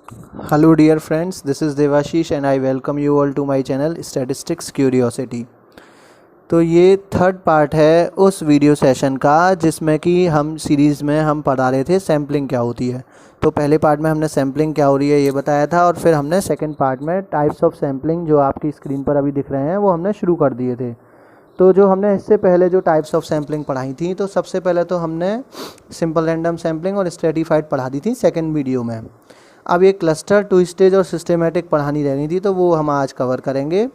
Hello dear friends, this is Devashish and I welcome you all to my channel Statistics Curiosity। तो ये third part है उस video session का जिसमें कि हम सीरीज़ में हम पढ़ा रहे थे सैम्पलिंग क्या होती है। तो पहले पार्ट में हमने सैम्पलिंग क्या हो रही है ये बताया था और फिर हमने सेकंड पार्ट में टाइप्स ऑफ सैम्पलिंग जो आपकी स्क्रीन पर अभी दिख रहे हैं वो हमने शुरू कर दिए थे। तो जो हमने इससे पहले जो टाइप्स ऑफ सैम्पलिंग पढ़ाई थी तो सबसे पहले तो हमने सिंपल रैंडम सैम्पलिंग और स्ट्रेटिफाइड पढ़ा दी थी सेकेंड वीडियो में। अब ये क्लस्टर, टू स्टेज और सिस्टेमेटिक पढ़ानी रहनी थी तो वो हम आज कवर करेंगे।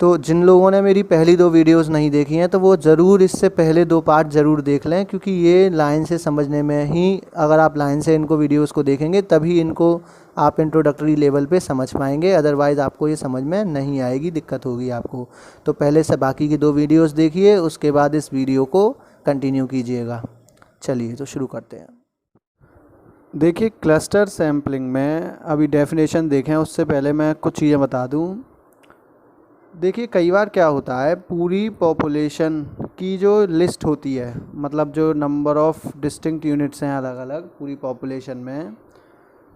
तो जिन लोगों ने मेरी पहली दो वीडियोस नहीं देखी हैं तो वो ज़रूर इससे पहले दो पार्ट ज़रूर देख लें, क्योंकि ये लाइन से समझने में ही, अगर आप लाइन से इनको वीडियोस को देखेंगे तभी इनको आप इंट्रोडक्टरी लेवल पे समझ पाएंगे, अदरवाइज़ आपको ये समझ में नहीं आएगी, दिक्कत होगी आपको। तो पहले से बाकी की दो वीडियोस देखिए, उसके बाद इस वीडियो को कंटिन्यू कीजिएगा। चलिए तो शुरू करते हैं। देखिए, क्लस्टर सैम्पलिंग में अभी डेफिनेशन देखें उससे पहले मैं कुछ चीज़ें बता दूं। देखिए, कई बार क्या होता है, पूरी पॉपुलेशन की जो लिस्ट होती है, मतलब जो नंबर ऑफ़ डिस्टिंक्ट यूनिट्स हैं अलग अलग पूरी पॉपुलेशन में,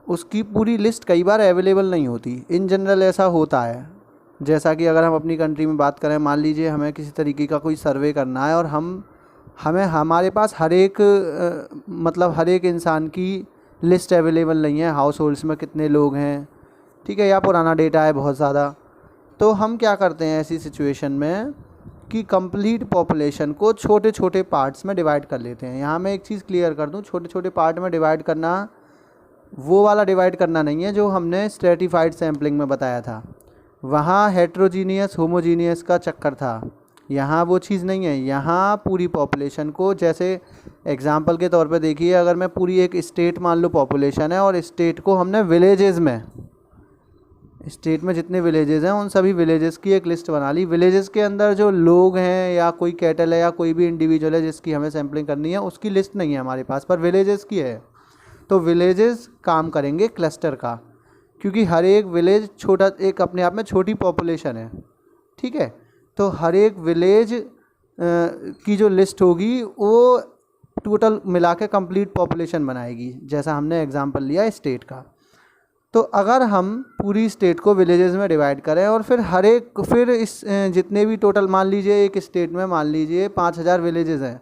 उसकी पूरी लिस्ट कई बार अवेलेबल नहीं होती। इन जनरल ऐसा होता है, जैसा कि अगर हम अपनी कंट्री में बात करें, मान लीजिए हमें किसी तरीके का कोई सर्वे करना है और हमें हमारे पास हर एक मतलब हर एक इंसान की लिस्ट अवेलेबल नहीं है, हाउस होल्ड्स में कितने लोग हैं, ठीक है, या पुराना डेटा है बहुत ज़्यादा। तो हम क्या करते हैं ऐसी सिचुएशन में कि कंप्लीट पॉपुलेशन को छोटे छोटे पार्ट्स में डिवाइड कर लेते हैं। यहाँ मैं एक चीज़ क्लियर कर दूँ, छोटे छोटे पार्ट में डिवाइड करना वो वाला डिवाइड करना नहीं है जो हमने स्ट्रेटिफाइड सैम्पलिंग में बताया था। वहाँ हेट्रोजीनियस होमोजीनियस का चक्कर था, यहाँ वो चीज़ नहीं है। यहाँ पूरी पॉपुलेशन को, जैसे एग्जांपल के तौर पे देखिए, अगर मैं पूरी एक स्टेट मान लो पॉपुलेशन है और स्टेट को हमने विलेजेस में, स्टेट में जितने विलेजेस हैं उन सभी विलेजेस की एक लिस्ट बना ली। विलेजेस के अंदर जो लोग हैं या कोई कैटल है या कोई भी इंडिविजुअल है जिसकी हमें सैम्पलिंग करनी है, उसकी लिस्ट नहीं है हमारे पास, पर विलेजेस की है। तो विलेजेस काम करेंगे क्लस्टर का, क्योंकि हर एक विलेज छोटा, एक अपने आप में छोटी पॉपुलेशन है, ठीक है। तो हर एक विलेज की जो लिस्ट होगी वो टोटल मिला के कम्प्लीट पॉपुलेशन बनाएगी, जैसा हमने एग्जांपल लिया स्टेट का। तो अगर हम पूरी स्टेट को विलेजेस में डिवाइड करें और फिर इस जितने भी टोटल, मान लीजिए एक स्टेट में मान लीजिए 5000 विलेजेस हैं,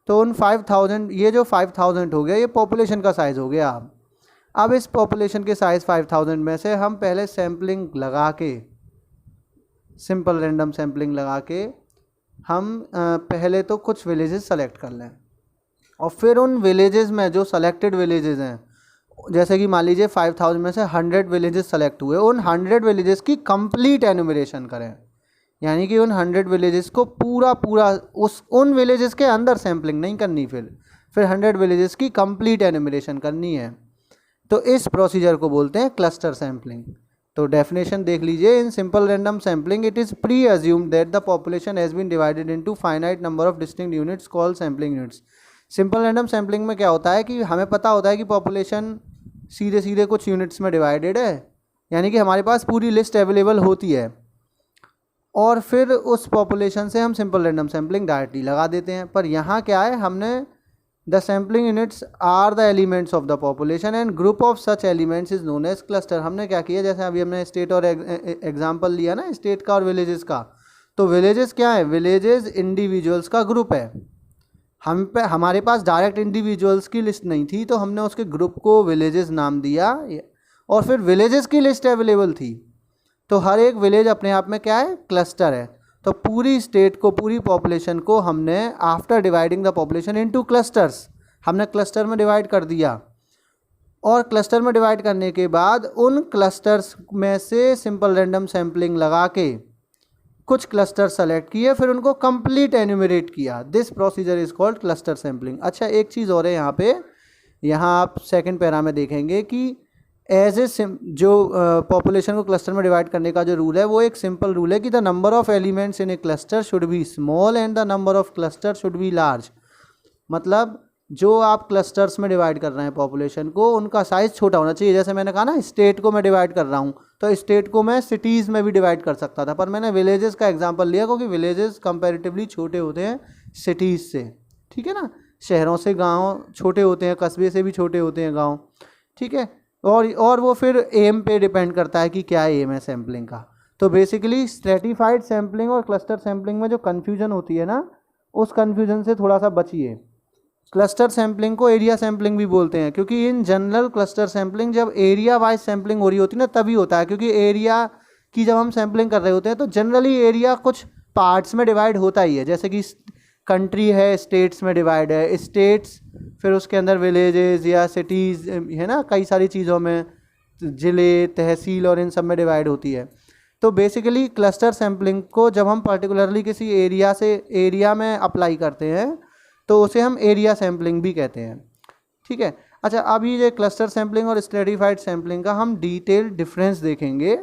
तो उन 5000, ये जो 5000 हो गया ये पॉपुलेशन का साइज़ हो गया। अब इस पॉपुलेशन के साइज़ 5000 में से हम पहले सैम्पलिंग लगा के, सिंपल रैंडम सैम्पलिंग लगा के हम पहले तो कुछ विलेजेस सेलेक्ट कर लें और फिर उन विलेजेस में जो सेलेक्टेड विलेजेस हैं, जैसे कि मान लीजिए 5000 में से 100 विलेजेस सेलेक्ट हुए, उन 100 विलेजेस की कंप्लीट एनुमरेशन करें, यानी कि उन 100 विलेजेस को पूरा उन विलेजेस के अंदर सैम्पलिंग नहीं करनी, फिर 100 विलेजेस की कंप्लीट एनुमरेशन करनी है। तो इस प्रोसीजर को बोलते हैं क्लस्टर सैम्पलिंग। तो डेफिनेशन देख लीजिए, in simple random sampling it is pre assumed that the population has been divided into finite number of distinct units called sampling units. Simple random sampling में क्या होता है कि हमें पता होता है कि पॉपुलेशन सीधे सीधे कुछ यूनिट्स में डिवाइडेड है, यानी कि हमारे पास पूरी लिस्ट अवेलेबल होती है, और फिर उस पॉपुलेशन से हम सिंपल रैंडम सैम्पलिंग डायरेक्टली लगा देते हैं। पर यहाँ क्या है, हमने the sampling units are the elements of the population and group of such elements is known as cluster. हमने क्या किया, जैसे अभी हमने स्टेट और एग्जाम्पल लिया ना स्टेट का और विलेजेस का, तो विलेजेस क्या है, विलेजेस इंडिविजुअल्स का ग्रुप है। हमारे पास डायरेक्ट इंडिविजुअल्स की लिस्ट नहीं थी, तो हमने उसके ग्रुप को विलेजेस नाम दिया और फिर विलेजेस की लिस्ट अवेलेबल थी। तो हर एक विलेज अपने आप में क्या है, क्लस्टर है। तो पूरी स्टेट को, पूरी पॉपुलेशन को हमने after dividing the population into clusters, हमने क्लस्टर में डिवाइड कर दिया, और क्लस्टर में डिवाइड करने के बाद उन क्लस्टर्स में से सिंपल रैंडम सैम्पलिंग लगा के कुछ क्लस्टर सेलेक्ट किए, फिर उनको कंप्लीट एन्यूमरेट किया। This procedure is called cluster sampling. अच्छा, एक चीज़ और है यहाँ पे, यहाँ आप सेकंड पैरा में देखेंगे कि एज ए जो पॉपुलेशन को क्लस्टर में डिवाइड करने का जो रूल है वो एक सिंपल रूल है कि the number of elements in A cluster should be small and the number of cluster should be large. मतलब जो आप क्लस्टर्स में डिवाइड कर रहे हैं पॉपुलेशन को, उनका साइज़ छोटा होना चाहिए। जैसे मैंने कहा ना, स्टेट को मैं डिवाइड कर रहा हूँ, तो स्टेट को मैं सिटीज़ में भी डिवाइड कर सकता था, पर मैंने विलेजेस का एग्जांपल लिया क्योंकि विलेजेस कंपैरेटिवली छोटे होते हैं सिटीज़ से, ठीक है ना। शहरों से गांव छोटे होते हैं, कस्बे से भी छोटे होते हैं गांव, ठीक है। और वो फिर एम पे डिपेंड करता है कि क्या एम है सैम्पलिंग का। तो बेसिकली स्ट्रेटिफाइड सैम्पलिंग और क्लस्टर सैम्पलिंग में जो कन्फ्यूजन होती है ना, उस कन्फ्यूजन से थोड़ा सा बचिए। क्लस्टर सैम्पलिंग को एरिया सैम्पलिंग भी बोलते हैं, क्योंकि इन जनरल क्लस्टर सैम्पलिंग जब एरिया वाइज सैम्पलिंग हो रही होती है ना तभी होता है, क्योंकि एरिया की जब हम सैम्पलिंग कर रहे होते हैं तो जनरली एरिया कुछ पार्ट्स में डिवाइड होता ही है, जैसे कि कंट्री है स्टेट्स में डिवाइड है, स्टेट्स फिर उसके अंदर विलेजेस या सिटीज़ है ना, कई सारी चीज़ों में ज़िले तहसील और इन सब में डिवाइड होती है। तो बेसिकली क्लस्टर सैम्पलिंग को जब हम पर्टिकुलरली किसी एरिया में अप्लाई करते हैं तो उसे हम एरिया सैम्पलिंग भी कहते हैं। ठीक है। अच्छा, अब ये क्लस्टर सैम्पलिंग और स्ट्रेटिफाइड सैम्पलिंग का हम डिटेल डिफरेंस देखेंगे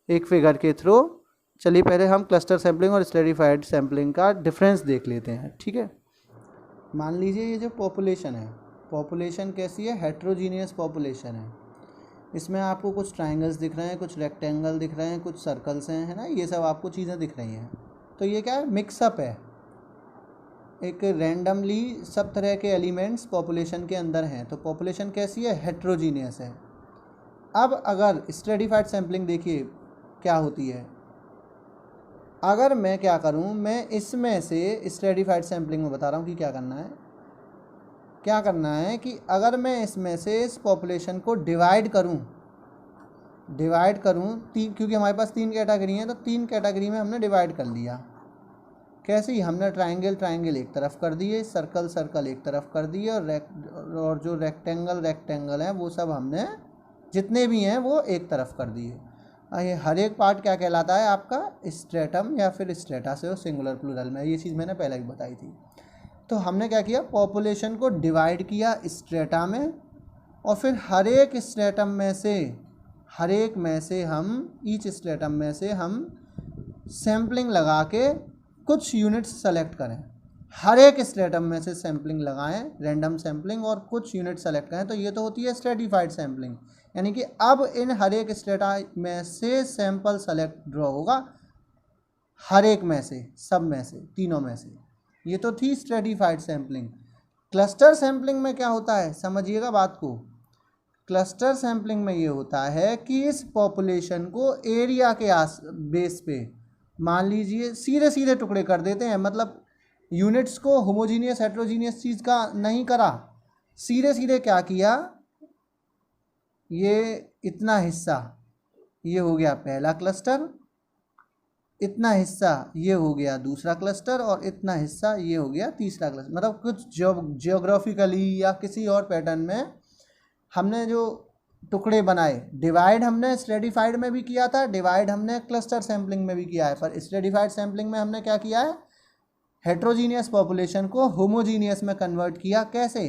एक फिगर के थ्रू। चलिए पहले हम क्लस्टर सैम्पलिंग और स्ट्रेटिफाइड सैम्पलिंग का डिफरेंस देख लेते हैं। ठीक है। मान लीजिए ये जो पॉपुलेशन है, पॉपुलेशन कैसी है, हेट्रोजीनियस पॉपुलेशन है। इसमें आपको कुछ ट्रायंगल्स दिख रहे हैं, कुछ रेक्टेंगल दिख रहे हैं, कुछ सर्कल्स हैं, है ना, ये सब आपको चीज़ें दिख रही हैं। तो ये क्या है, मिक्सअप है, एक रैंडमली सब तरह के एलिमेंट्स पॉपुलेशन के अंदर हैं। तो पॉपुलेशन कैसी है, हेट्रोजीनियस है। अब अगर स्ट्रेटिफाइड सैम्पलिंग देखिए क्या होती है। अगर मैं क्या करूं, मैं इसमें से स्ट्रेटिफाइड सैम्पलिंग में बता रहा हूं कि क्या करना है कि अगर मैं इसमें से इस पॉपुलेशन को डिवाइड करूं तीन, क्योंकि हमारे पास 3 कैटेगरी हैं, तो 3 कैटेगरी में हमने डिवाइड कर लिया। कैसे ही, हमने ट्रायंगल एक तरफ कर दिए, सर्कल एक तरफ कर दिए, और जो रेक्टेंगल हैं वो सब हमने जितने भी हैं वो एक तरफ कर दिए। ये हर एक पार्ट क्या कहलाता है आपका, स्ट्रेटम या फिर स्ट्रेटा से सिंगुलर प्लूरल में, ये चीज़ मैंने पहले भी बताई थी। तो हमने क्या किया, पॉपुलेशन को डिवाइड किया स्ट्रेटा में, और फिर हर एक स्ट्रेटम में से ईच स्ट्रेटम में से हम सैम्पलिंग लगा के कुछ यूनिट्स सेलेक्ट करें। हर एक स्ट्रेटम में से सैम्पलिंग लगाएं, रैंडम सैम्पलिंग, और कुछ यूनिट सेलेक्ट करें। तो ये तो होती है स्ट्रेटिफाइड सैम्पलिंग, यानी कि अब इन हर एक स्ट्रेटा में से सैंपल सेलेक्ट ड्रॉ होगा, हर एक में से, सब में से, तीनों में से। ये तो थी स्ट्रेटिफाइड सैम्पलिंग। क्लस्टर सैम्पलिंग में क्या होता है, समझिएगा बात को। क्लस्टर सैम्पलिंग में ये होता है कि इस पॉपुलेशन को एरिया के बेस पे, मान लीजिए सीधे टुकड़े कर देते हैं, मतलब यूनिट्स को होमोजीनियस हेट्रोजीनियस चीज़ का नहीं करा, सीधे क्या किया, ये इतना हिस्सा ये हो गया पहला क्लस्टर, इतना हिस्सा ये हो गया दूसरा क्लस्टर, और इतना हिस्सा ये हो गया तीसरा क्लस्टर। मतलब कुछ जियोग्राफिकली या किसी और पैटर्न में हमने जो टुकड़े बनाए, डिवाइड हमने स्ट्रेटिफाइड में भी किया था, डिवाइड हमने क्लस्टर सैम्पलिंग में भी किया है। पर स्ट्रेटिफाइड सैम्पलिंग में हमने क्या किया है, हेट्रोजीनियस पॉपुलेशन को होमोजीनियस में कन्वर्ट किया। कैसे,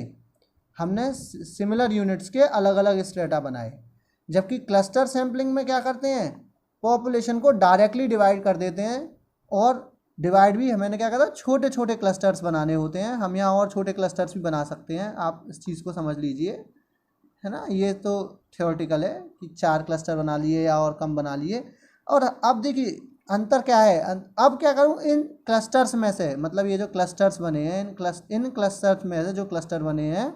हमने सिमिलर यूनिट्स के अलग अलग स्ट्रेटा बनाए। जबकि क्लस्टर सैम्पलिंग में क्या करते हैं, पॉपुलेशन को डायरेक्टली डिवाइड कर देते हैं, और डिवाइड भी मैंने क्या कहा था, छोटे छोटे क्लस्टर्स बनाने होते हैं। हम यहाँ और छोटे क्लस्टर्स भी बना सकते हैं, आप इस चीज़ को समझ लीजिए, है ना। ये तो थियोरेटिकल है कि 4 क्लस्टर बना लिए या और कम बना लिए। और अब देखिए अंतर क्या है, अब क्या करूँ, इन क्लस्टर्स में से, मतलब ये जो क्लस्टर्स बने हैं, इन क्लस्टर्स में से जो क्लस्टर बने हैं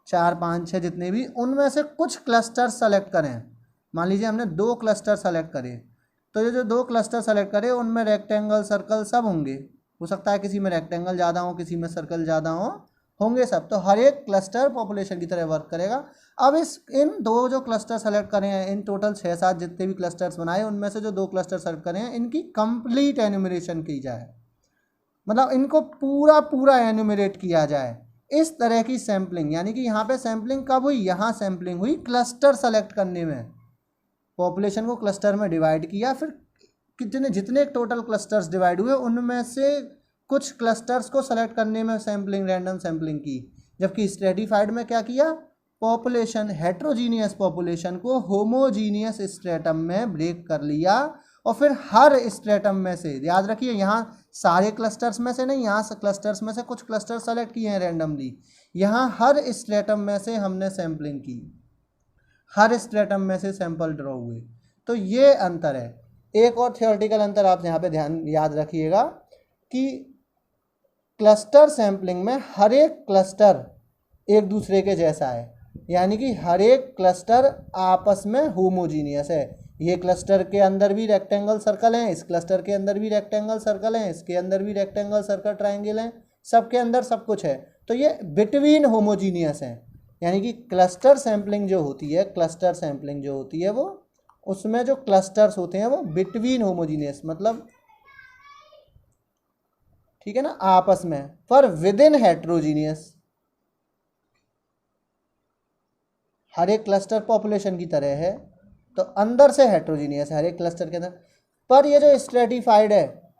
4, 5, 6 जितने भी, उनमें से कुछ क्लस्टर सेलेक्ट करें। मान लीजिए हमने 2 क्लस्टर सेलेक्ट करे, तो ये जो 2 क्लस्टर सेलेक्ट करे उनमें रेक्टेंगल सर्कल सब होंगे। हो सकता है किसी में रेक्टेंगल ज़्यादा हो, किसी में सर्कल ज़्यादा होंगे सब। तो हर एक क्लस्टर पॉपुलेशन की तरह वर्क करेगा। अब इन 2 जो क्लस्टर सेलेक्ट करें हैं, इन टोटल 6-7 जितने भी क्लस्टर्स बनाए, उनमें से जो 2 क्लस्टर सेलेक्ट करें हैं, इनकी कंप्लीट एन्यूमरेशन की जाए, मतलब इनको पूरा एन्यूमरेट किया जाए। इस तरह की सैम्पलिंग, यानी कि यहाँ पे सैम्पलिंग कब हुई, यहाँ सैम्पलिंग हुई क्लस्टर सेलेक्ट करने में। पॉपुलेशन को क्लस्टर में डिवाइड किया, फिर जितने टोटल क्लस्टर्स डिवाइड हुए उनमें से कुछ क्लस्टर्स को सेलेक्ट करने में सैम्पलिंग, रैंडम सैम्पलिंग की। जबकि स्ट्रेटिफाइड में क्या किया, पॉपुलेशन, हेट्रोजीनियस पॉपुलेशन को होमोजीनियस स्ट्रेटम में ब्रेक कर लिया, और फिर हर स्ट्रेटम में से, याद रखिए यहाँ सारे क्लस्टर्स में से नहीं, यहाँ क्लस्टर्स में से कुछ क्लस्टर सेलेक्ट किए हैं रैंडमली, यहाँ हर स्ट्रेटम में से हमने सैम्पलिंग की, हर स्ट्रेटम में से सैंपल ड्रॉ हुए। तो ये अंतर है। एक और थियोरेटिकल अंतर आप यहाँ पे ध्यान याद रखिएगा कि क्लस्टर सैम्पलिंग में हर एक क्लस्टर एक दूसरे के जैसा है, यानी कि हर एक क्लस्टर आपस में होमोजीनियस है। ये क्लस्टर के अंदर भी रेक्टेंगल सर्कल हैं, इस क्लस्टर के अंदर भी रेक्टेंगल सर्कल हैं, इसके अंदर भी रेक्टेंगल सर्कल ट्राइंगल हैं, सबके अंदर सब कुछ है। तो ये बिटवीन होमोजीनियस हैं। यानी कि क्लस्टर सैम्पलिंग जो होती है, क्लस्टर सैम्पलिंग जो होती है वो, उसमें जो क्लस्टर्स होते हैं वो बिटवीन होमोजीनियस, मतलब ठीक है ना, आपस में, पर विद इन हेट्रोजीनियस। हर एक क्लस्टर पॉपुलेशन की तरह है तो अंदर से हेट्रोजीनियस है हर एक क्लस्टर के अंदर, पर ये जो स्ट्रेटिफाइड है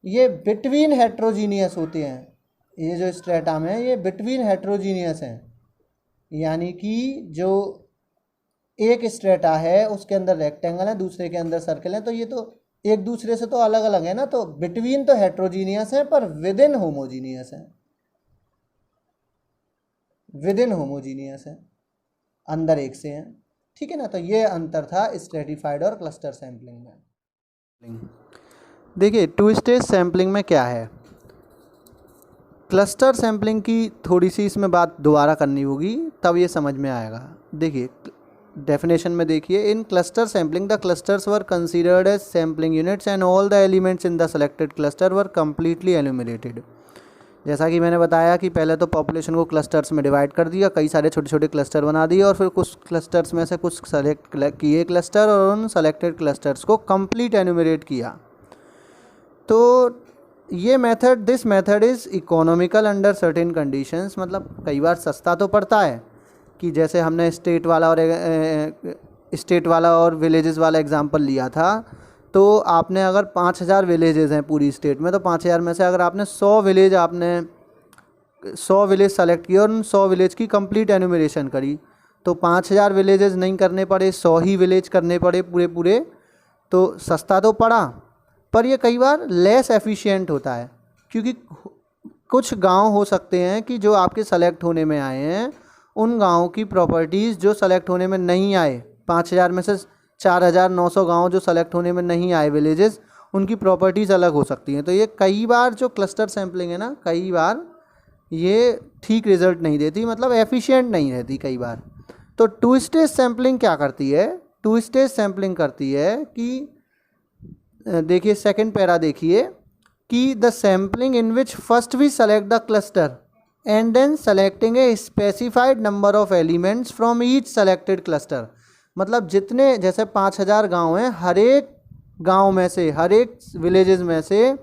ये बिटवीन हेट्रोजीनियस होते हैं। ये जो स्ट्रेटम है ये बिटवीन हेट्रोजीनियस हैं। यानी कि जो एक स्ट्रेटा है उसके अंदर रेक्टेंगल है, दूसरे के अंदर सर्कल है, तो ये तो एक दूसरे से तो अलग अलग है ना, तो बिटवीन तो हेट्रोजीनियस है पर विद इन होमोजीनियस है, विद इन होमोजीनियस है, अंदर एक से हैं। ठीक है ना, तो ये अंतर था स्ट्रेटिफाइड और क्लस्टर सैम्पलिंग में। देखिए टू स्टेज सैम्पलिंग में क्या है, क्लस्टर सैम्पलिंग की थोड़ी सी इसमें बात दोबारा करनी होगी तब ये समझ में आएगा। देखिए डेफिनेशन में देखिए, in cluster sampling the clusters were considered as sampling units and all the elements in the selected cluster were completely enumerated. जैसा कि मैंने बताया कि पहले तो पॉपुलेशन को क्लस्टर्स में डिवाइड कर दिया, कई सारे छोटे छोटे क्लस्टर बना दिए और फिर कुछ क्लस्टर्स में से कुछ सेलेक्ट किए क्लस्टर और उन सेलेक्टेड क्लस्टर्स को कंप्लीट एन्यूमरेट किया। तो ये method, this method is economical under certain conditions, मतलब कई बार सस्ता तो पड़ता है कि जैसे हमने स्टेट वाला और विलेजेस वाला एग्जांपल लिया था, तो आपने अगर 5000 विलेजेस हैं पूरी स्टेट में, तो 5000 में से अगर आपने 100 विलेज सेलेक्ट किए और उन 100 विलेज की कंप्लीट एन्यूमरेशन करी, तो 5000 विलेजेस नहीं करने पड़े, 100 ही विलेज करने पड़े पूरे, तो सस्ता तो पड़ा, पर ये कई बार लेस एफिशिएंट होता है, क्योंकि कुछ गांव हो सकते हैं कि जो आपके सेलेक्ट होने में आए हैं उन गाँव की प्रॉपर्टीज़ जो सेलेक्ट होने में नहीं आए, 5000 में से 4900 गांव जो सेलेक्ट होने में नहीं आए विलेजेस, उनकी प्रॉपर्टीज़ अलग हो सकती हैं। तो ये कई बार जो क्लस्टर सैम्पलिंग है ना, कई बार ये ठीक रिज़ल्ट नहीं देती, मतलब एफिशिएंट नहीं रहती कई बार। तो टू स्टेज सैम्पलिंग क्या करती है, टू स्टेज सैम्पलिंग करती है कि देखिए सेकंड पैरा देखिए कि the sampling in which first we select the cluster and then selecting a specified number of elements from each selected cluster. मतलब जितने, जैसे 5000 गांव हैं, हर एक गांव में से, हर एक विलेजेस में से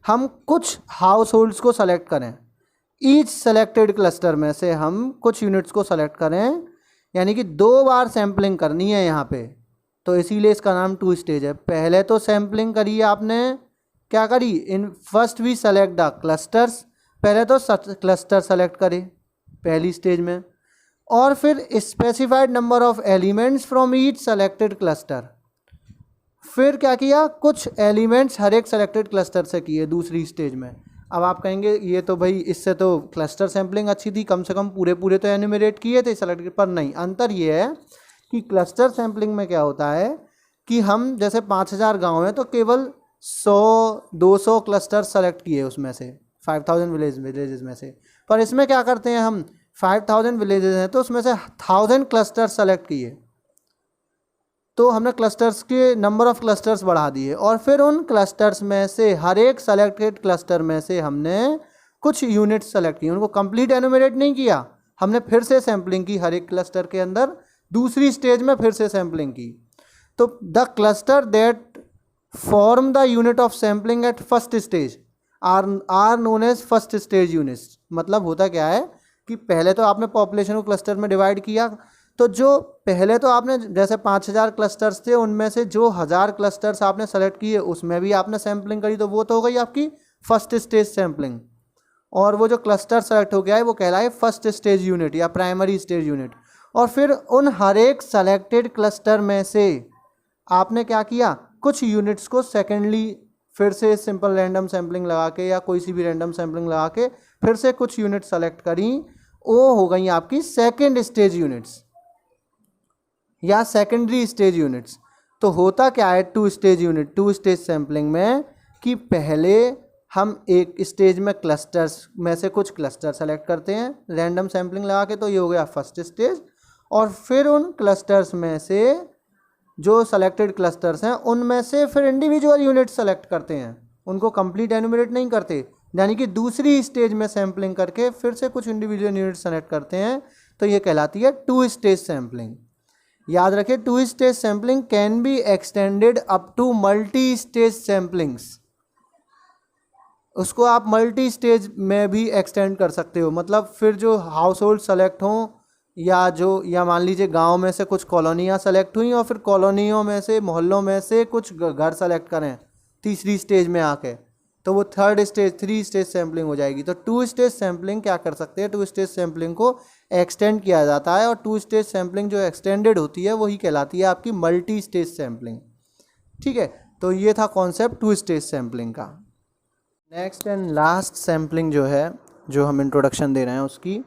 हम कुछ हाउस होल्ड्स को सेलेक्ट करें, ईच सेलेक्टेड क्लस्टर में से हम कुछ यूनिट्स को सेलेक्ट करें, यानी कि 2 बार सैम्पलिंग करनी है यहाँ पे, तो इसीलिए इसका नाम टू स्टेज है। पहले तो सैम्पलिंग करी आपने, क्या करी, in first we select the clusters, पहले तो क्लस्टर सेलेक्ट करे पहली स्टेज में, और फिर specified number of elements from each selected cluster, फिर क्या किया, कुछ एलिमेंट्स हर एक सेलेक्टेड क्लस्टर से किए दूसरी स्टेज में। अब आप कहेंगे ये तो भाई इससे तो क्लस्टर सैम्पलिंग अच्छी थी, कम से कम पूरे तो एन्यूमरेट किए थे सेलेक्टेड, पर नहीं, अंतर ये है कि क्लस्टर सैम्पलिंग में क्या होता है कि हम जैसे 5000 गांव हैं तो केवल 100-200 क्लस्टर सेलेक्ट किए उसमें से 5000 विलेजेस में से, पर इसमें क्या करते हैं हम, 5000 विलेजेस हैं तो उसमें से 1000 क्लस्टर सेलेक्ट किए, तो हमने क्लस्टर्स के नंबर ऑफ क्लस्टर्स बढ़ा दिए, और फिर उन क्लस्टर्स में से हर एक सेलेक्टेड क्लस्टर में से हमने कुछ यूनिट्स सेलेक्ट किए, उनको कंप्लीट एन्यूमरेट नहीं किया, हमने फिर से सैम्पलिंग की हर एक क्लस्टर के अंदर, दूसरी स्टेज में फिर से सैम्पलिंग की। तो the cluster that form the unit of sampling at first stage are known as first stage units. मतलब होता क्या है कि पहले तो आपने पॉपुलेशन को क्लस्टर में डिवाइड किया, तो जो पहले तो आपने जैसे 5000 क्लस्टर्स थे, उनमें से जो 1000 क्लस्टर्स आपने सेलेक्ट किए उसमें भी आपने सैम्पलिंग करी, तो वो तो हो गई आपकी फर्स्ट स्टेज सैम्पलिंग, और वो जो क्लस्टर सेलेक्ट हो गया है वो कहलाए फर्स्ट स्टेज यूनिट या प्राइमरी स्टेज यूनिट। और फिर उन हर एक सेलेक्टेड क्लस्टर में से आपने क्या किया, कुछ यूनिट्स को सेकेंडली फिर से सिंपल रैंडम सैम्पलिंग लगा के या कोई सी भी रैंडम सैम्पलिंग लगा के फिर से कुछ यूनिट सेलेक्ट करी, वो हो गई आपकी सेकेंड स्टेज यूनिट्स या सेकेंडरी स्टेज यूनिट्स। तो होता क्या है two stage unit, two stage sampling में, कि पहले हम एक स्टेज में क्लस्टर्स में से कुछ क्लस्टर सेलेक्ट करते हैं रैंडम सैम्पलिंग लगा के, तो ये हो गया फर्स्ट स्टेज, और फिर उन क्लस्टर्स में से जो सेलेक्टेड क्लस्टर्स हैं उनमें से फिर इंडिविजुअल यूनिट सेलेक्ट करते हैं, उनको कंप्लीट एनुमरेट नहीं करते, यानी कि दूसरी स्टेज में सैम्पलिंग करके फिर से कुछ इंडिविजुअल यूनिट सेलेक्ट करते हैं, तो ये कहलाती है टू स्टेज सैम्पलिंग। याद रखें, two stage sampling can be extended up to multi stage samplings. उसको आप मल्टी स्टेज में भी एक्सटेंड कर सकते हो, मतलब फिर जो हाउस होल्ड सेलेक्ट हों या मान लीजिए गांव में से कुछ कॉलोनियाँ सेलेक्ट हुई और फिर कॉलोनियों में से मोहल्लों में से कुछ घर सेलेक्ट करें तीसरी स्टेज में आके, तो वो थर्ड स्टेज 3 स्टेज सैम्पलिंग हो जाएगी। तो टू स्टेज सैम्पलिंग क्या कर सकते हैं, टू स्टेज सैम्पलिंग को एक्सटेंड किया जाता है और टू स्टेज सैम्पलिंग जो एक्सटेंडेड होती है वही कहलाती है आपकी मल्टी स्टेज सैम्पलिंग। ठीक है, तो ये था कॉन्सेप्ट टू स्टेज सैम्पलिंग का। नेक्स्ट एंड लास्ट सैम्पलिंग जो है, जो हम इंट्रोडक्शन दे रहे हैं उसकी,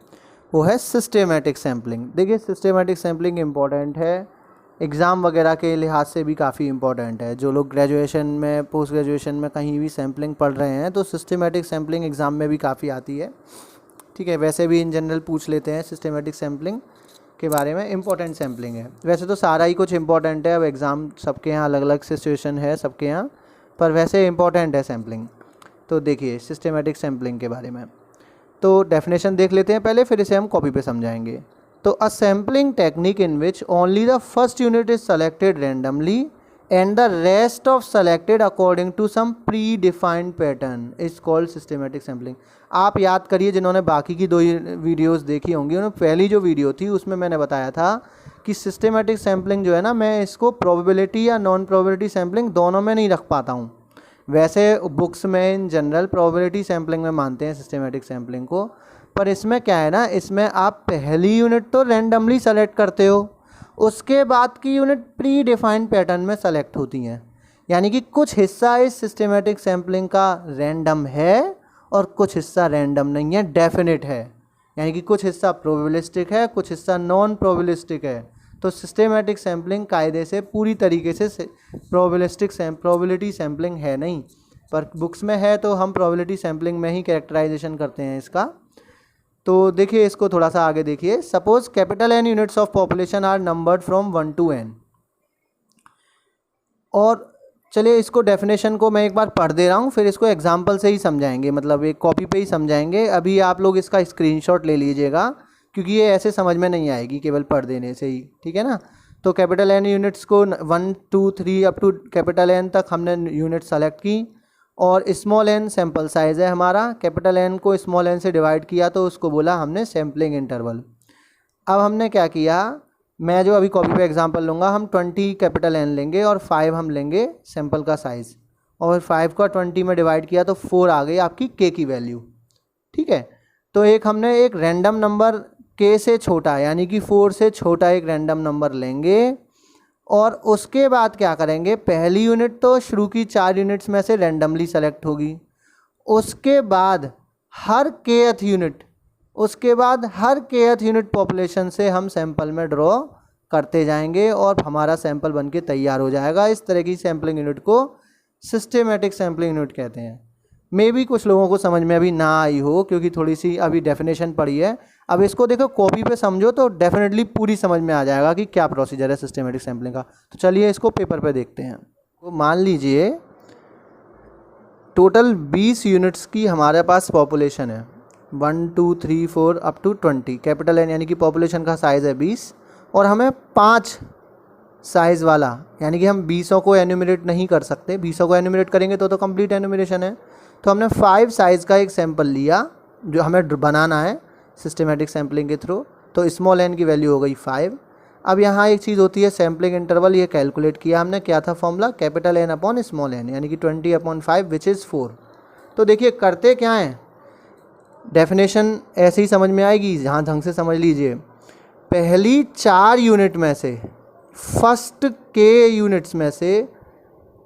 वो है सिस्टेमेटिक सैम्पलिंग। देखिए, सिस्टेमेटिक सैम्पलिंग इम्पॉर्टेंट है, एग्ज़ाम वगैरह के लिहाज से भी काफ़ी इंपॉर्टेंट है। जो लोग ग्रेजुएशन में, पोस्ट ग्रेजुएशन में कहीं भी सैम्पलिंग पढ़ रहे हैं तो सिस्टेमेटिक सैम्पलिंग एग्ज़ाम में भी काफ़ी आती है। ठीक है, वैसे भी इन जनरल पूछ लेते हैं सिस्टेमेटिक सैम्पलिंग के बारे में, इंपॉर्टेंट सैम्पलिंग है। वैसे तो सारा ही कुछ इंपॉर्टेंट है, अब एग्ज़ाम सबके यहाँ अलग अलग सिचुएशन है सबके यहाँ, पर वैसे इंपॉर्टेंट है सैम्पलिंग। तो देखिए सिस्टेमेटिक सैम्पलिंग के बारे में, तो डेफिनेशन देख लेते हैं पहले, फिर इसे हम कॉपी पे समझाएंगे। तो a sampling technique in which only the first unit is selected randomly and the rest of selected according to some predefined pattern is called systematic sampling. आप याद करिए, जिन्होंने बाकी की 2 वीडियोस देखी होंगी, उन्होंने पहली जो वीडियो थी उसमें मैंने बताया था कि सिस्टेमेटिक सैम्पलिंग जो है ना, मैं इसको प्रोबेबिलिटी या नॉन प्रोबेबिलिटी सैम्पलिंग दोनों में नहीं रख पाता हूँ। वैसे बुक्स में इन जनरल प्रोबेबिलिटी सैम्पलिंग में मानते हैं सिस्टेमेटिक सैम्पलिंग को, पर इसमें क्या है ना, इसमें आप पहली यूनिट तो रैंडमली सेलेक्ट करते हो, उसके बाद की यूनिट प्री डिफाइंड पैटर्न में सेलेक्ट होती हैं। यानी कि कुछ हिस्सा इस सिस्टेमेटिक सैम्पलिंग का रैंडम है और कुछ हिस्सा रैंडम नहीं है, डेफिनेट है। यानी कि कुछ हिस्सा प्रोबेबिलिस्टिक है, कुछ हिस्सा नॉन प्रोबेबिलिस्टिक है। तो सिस्टेमेटिक सैम्पलिंग कायदे से पूरी तरीके से प्रोबेबिलिटी सैम्पलिंग है नहीं, पर बुक्स में है तो हम प्रोबेबिलिटी सैम्पलिंग में ही कैरेक्टराइजेशन करते हैं इसका। तो देखिए इसको थोड़ा सा आगे देखिए। Suppose capital N units of population are numbered from 1 to N। और चलिए इसको डेफिनेशन को मैं एक बार पढ़ दे रहा हूँ, फिर इसको एग्जांपल से ही समझाएंगे, मतलब एक कॉपी पे ही समझाएंगे। अभी आप लोग इसका स्क्रीनशॉट ले लीजिएगा, क्योंकि ये ऐसे समझ में नहीं आएगी केवल पढ़ देने से ही, ठीक है ना। तो कैपिटल N यूनिट्स को 1 2 3 अप टू कैपिटल N तक हमने यूनिट सेलेक्ट की, और स्मॉल n सैम्पल साइज़ है हमारा। कैपिटल N को स्मॉल n से डिवाइड किया तो उसको बोला हमने सैम्पलिंग इंटरवल। अब हमने क्या किया, मैं जो अभी कॉपी पे एग्जांपल लूँगा, हम 20 कैपिटल N लेंगे और 5 हम लेंगे सैम्पल का साइज़, और 5 का 20 में डिवाइड किया तो 4 आ गई आपकी k की वैल्यू। ठीक है, तो एक हमने एक रैंडम नंबर k से छोटा, यानी कि 4 से छोटा एक रैंडम नंबर लेंगे, और उसके बाद क्या करेंगे, पहली यूनिट तो शुरू की 4 यूनिट्स में से रैंडमली सेलेक्ट होगी। उसके बाद हर kth यूनिट पॉपुलेशन से हम सैंपल में ड्रॉ करते जाएंगे और हमारा सैंपल बनके तैयार हो जाएगा। इस तरह की सैम्पलिंग यूनिट को सिस्टेमेटिक सैम्पलिंग यूनिट कहते हैं। मे भी कुछ लोगों को समझ में अभी ना आई हो, क्योंकि थोड़ी सी अभी डेफिनेशन पढ़ी है। अब इसको देखो कॉपी पे समझो तो डेफिनेटली पूरी समझ में आ जाएगा कि क्या प्रोसीजर है सिस्टेमेटिक सैम्पलिंग का। तो चलिए इसको पेपर पे देखते हैं। तो मान लीजिए टोटल 20 यूनिट्स की हमारे पास पॉपुलेशन है, 1 2 3 4 अप टू 20 कैपिटल N, यानी कि पॉपुलेशन का साइज़ है 20, और हमें 5 साइज़ वाला, यानी कि हम 20 को एन्यूमरेट नहीं कर सकते, 20 को एन्यूमरेट करेंगे तो कंप्लीट एन्यूमरेशन है। तो हमने 5 साइज़ का एक सैंपल लिया जो हमें बनाना है सिस्टेमेटिक सैम्पलिंग के थ्रू। तो स्मॉल n की वैल्यू हो गई 5। अब यहाँ एक चीज़ होती है सैम्पलिंग इंटरवल, ये कैलकुलेट किया हमने, क्या था formula, capital N upon small n, यानी कि 20/5 विच इज़ 4। तो देखिए करते क्या हैं, डेफिनेशन ऐसे ही समझ में आएगी, जहाँ ढंग से समझ लीजिए। पहली 4 यूनिट में से, फर्स्ट k यूनिट्स में से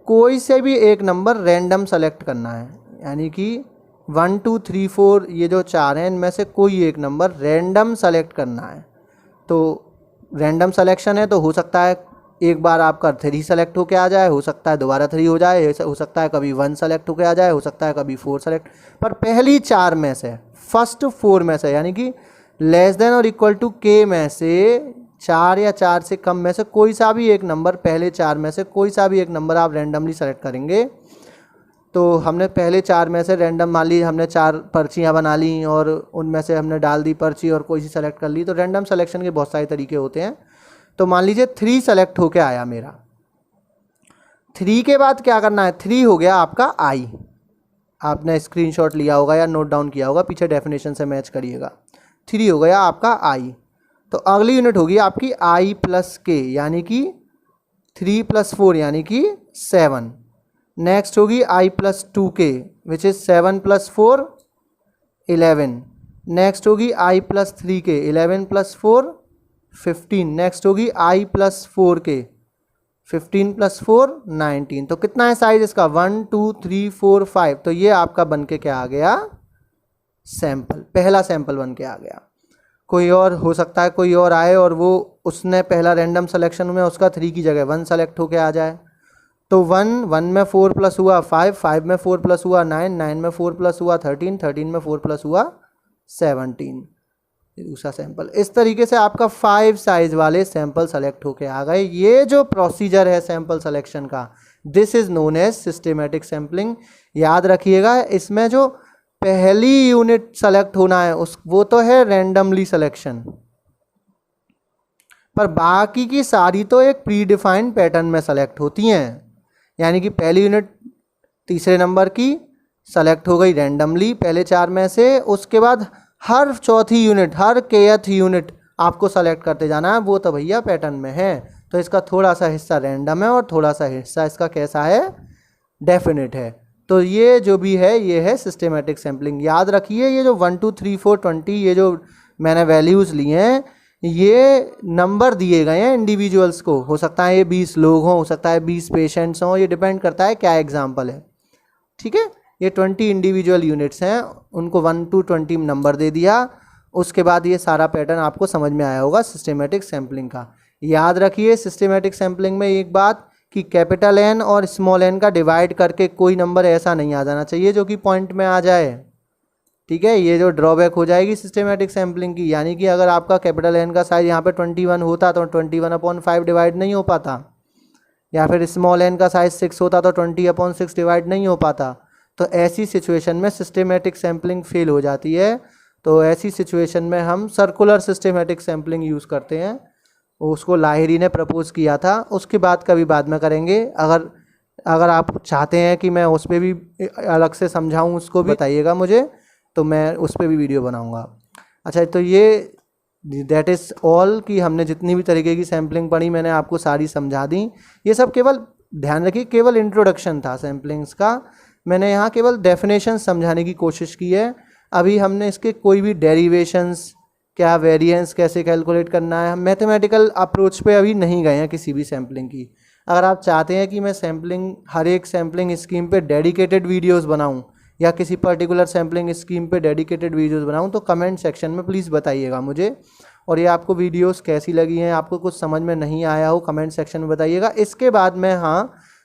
कोई से भी एक नंबर रैंडम सेलेक्ट करना है, यानी कि 1 2 3 4 ये जो 4 हैं इनमें से कोई एक नंबर रैंडम सेलेक्ट करना है। तो रैंडम सेलेक्शन है तो हो सकता है एक बार आपका 3 सेलेक्ट होके आ जाए, हो सकता है दोबारा 3 हो जाए, हो सकता है कभी 1 सेलेक्ट होके आ जाए, हो सकता है कभी 4 सेलेक्ट, पर पहली 4 में से, फर्स्ट 4 में से, यानी कि लेस देन और इक्वल टू k में से 4 या 4 से कम में से कोई सा भी एक नंबर, पहले 4 में से कोई सा भी एक नंबर आप रैंडमली सेलेक्ट करेंगे। तो हमने पहले 4 में से रैंडम मान ली, हमने 4 पर्चियाँ बना ली और उनमें से हमने डाल दी पर्ची और कोई सी सेलेक्ट कर ली। तो रैंडम सिलेक्शन के बहुत सारे तरीके होते हैं। तो मान लीजिए 3 सेलेक्ट होके आया मेरा। 3 के बाद क्या करना है, 3 हो गया आपका आई। आपने स्क्रीनशॉट लिया होगा या नोट डाउन किया होगा, पीछे डेफिनेशन से मैच करिएगा। 3 हो गया आपका आई। तो अगली यूनिट होगी आपकी आई प्लस के, यानी कि 3 + 4 यानी कि 7। नेक्स्ट होगी आई प्लस 2 के विच इज़ 7 + 4 11। नेक्स्ट होगी आई प्लस 3 के 11 + 4 15। नेक्स्ट होगी आई प्लस 4 के 15 + 4 19। तो कितना है साइज इसका, 1 2 3 4 5। तो ये आपका बन के क्या आ गया, सैंपल, पहला सैंपल बन के आ गया। कोई और हो सकता है, कोई और आए और वो उसने पहला रैंडम सिलेक्शन में उसका 3 की जगह 1 सेलेक्ट होके आ जाए। तो 1 में 4 प्लस हुआ 5, 5 में 4 प्लस हुआ 9, 9 में 4 प्लस हुआ 13, 13 में 4 प्लस हुआ 17। दूसरा सैंपल। इस तरीके से आपका 5 साइज वाले सैंपल सेलेक्ट होके आ गए। ये जो प्रोसीजर है सैंपल सिलेक्शन का, this is known as systematic sampling. याद रखिएगा, इसमें जो पहली यूनिट सेलेक्ट होना है वो तो है रैंडमली सिलेक्शन, पर बाकी की सारी तो एक प्री डिफाइंड पैटर्न में सेलेक्ट होती हैं। यानी कि पहली यूनिट तीसरे नंबर की सेलेक्ट हो गई रैंडमली पहले 4 में से, उसके बाद हर चौथी यूनिट, हर kth यूनिट आपको सेलेक्ट करते जाना है। वो तो भैया पैटर्न में है, तो इसका थोड़ा सा हिस्सा रैंडम है और थोड़ा सा हिस्सा इसका कैसा है, डेफिनेट है। तो ये जो भी है ये है सिस्टेमेटिक सैम्पलिंग। याद रखिए, ये जो 1 2 3 4 20 ये जो मैंने वैल्यूज़ लिए हैं, ये नंबर दिए गए हैं इंडिविजुअल्स को। हो सकता है ये 20 लोग हों, हो सकता है 20 पेशेंट्स हों, ये डिपेंड करता है क्या एग्जाम्पल है। ठीक है, ये 20 इंडिविजुअल यूनिट्स हैं, उनको 1 to 20 नंबर दे दिया। उसके बाद ये सारा पैटर्न आपको समझ में आया होगा सिस्टेमेटिक सैम्पलिंग का। याद रखिए सिस्टेमेटिक सैम्पलिंग में एक बात कि कैपिटल N और स्मॉल n का डिवाइड करके कोई नंबर ऐसा नहीं आ जाना चाहिए जो कि पॉइंट में आ जाए। ठीक है, ये जो ड्रॉबैक हो जाएगी सिस्टेमेटिक सैम्पलिंग की। यानी कि अगर आपका कैपिटल N का साइज यहाँ पे 21 होता तो 21/5 डिवाइड नहीं हो पाता, या फिर स्मॉल n का साइज 6 होता तो 20/6 डिवाइड नहीं हो पाता। तो ऐसी सिचुएशन में सिस्टेमेटिक सैम्पलिंग फेल हो जाती है। तो ऐसी सिचुएशन में हम सर्कुलर सिस्टेमेटिक सैम्पलिंग यूज़ करते हैं। उसको लाहिरी ने प्रपोज किया था, उसकी बात कभी बाद में करेंगे। अगर आप चाहते हैं कि मैं उस पर भी अलग से समझाऊं, उसको भी बताइएगा मुझे, तो मैं उस पर भी वीडियो बनाऊंगा। अच्छा, तो ये दैट इज़ ऑल कि हमने जितनी भी तरीके की सैम्पलिंग पढ़ी मैंने आपको सारी समझा दी। ये सब केवल ध्यान रखिए केवल इंट्रोडक्शन था सैम्पलिंग्स का। मैंने यहाँ केवल डेफिनेशन समझाने की कोशिश की है। अभी हमने इसके कोई भी डेरिवेशंस, क्या वेरिएंस कैसे कैलकुलेट करना है, हम मैथमेटिकल अप्रोच पे अभी नहीं गए हैं किसी भी सैम्पलिंग की। अगर आप चाहते हैं कि मैं सैम्पलिंग, हर एक सैम्पलिंग स्कीम पे डेडिकेटेड वीडियोस बनाऊं या किसी पर्टिकुलर सैम्पलिंग स्कीम पे डेडिकेटेड वीडियोस बनाऊं, तो कमेंट सेक्शन में प्लीज़ बताइएगा मुझे। और ये आपको वीडियोस कैसी लगी हैं, आपको कुछ समझ में नहीं आया हो, कमेंट सेक्शन में बताइएगा। इसके बाद मैं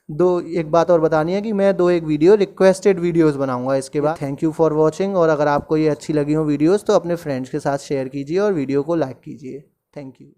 एक बात और बतानी है कि मैं 2-1 वीडियो रिक्वेस्टेड वीडियोस बनाऊंगा इसके बाद। Thank you for watching. और अगर आपको ये अच्छी लगी हो वीडियोस तो अपने फ्रेंड्स के साथ शेयर कीजिए और वीडियो को लाइक कीजिए। Thank you.